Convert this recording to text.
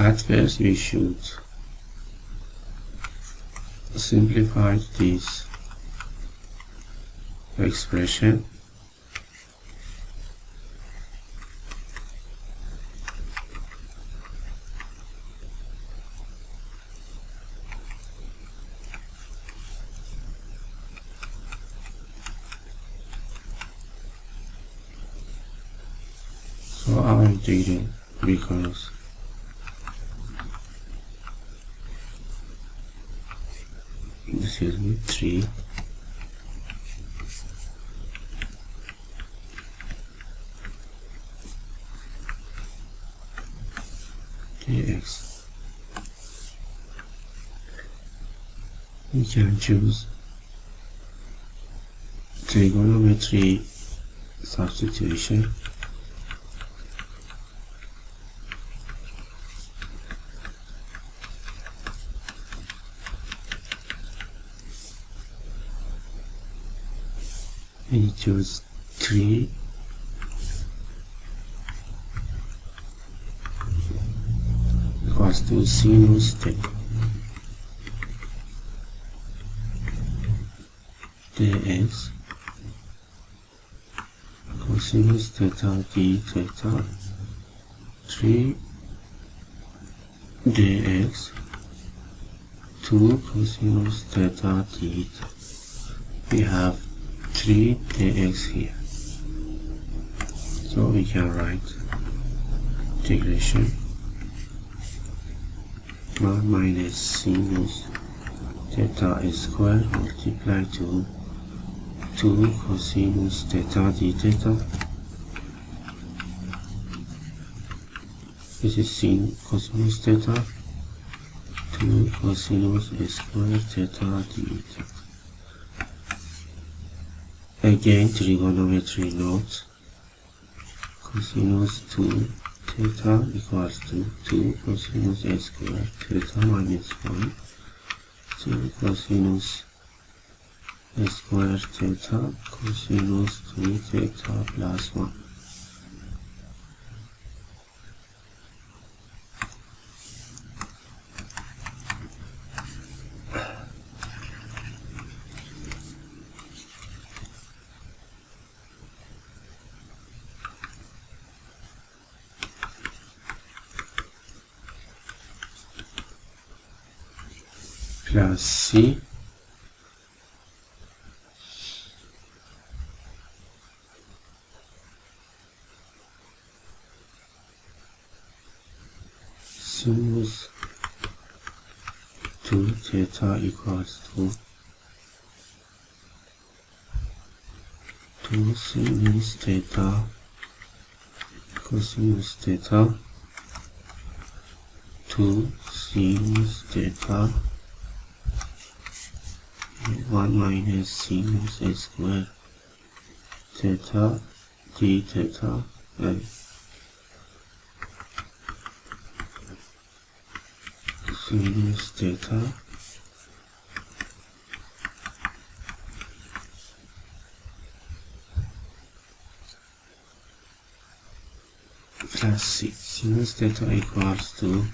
At first we should simplify this expression. So our integral becomes excuse me 3 dx. We can choose trigonometry substitution. We choose 3 equals to sinus theta dx cosinus theta d theta 3 dx 2 cosinus theta d. We have 3 dx here, so we can write integration 1 minus sinus theta square multiplied to 2 cosinus theta d theta. This is sin cosinus theta 2 cosinus square theta d theta. Again, trigonometry note, cosinus 2 theta equals to 2 cosinus square theta minus 1, 2 cosinus square theta cosinus 2 theta plus 1. Plus C sinus 2 theta equals to 2 sinus theta cosinus theta 2 sinus theta 1 minus sinus square theta d theta and sinus theta plus 6. Sinus theta equals to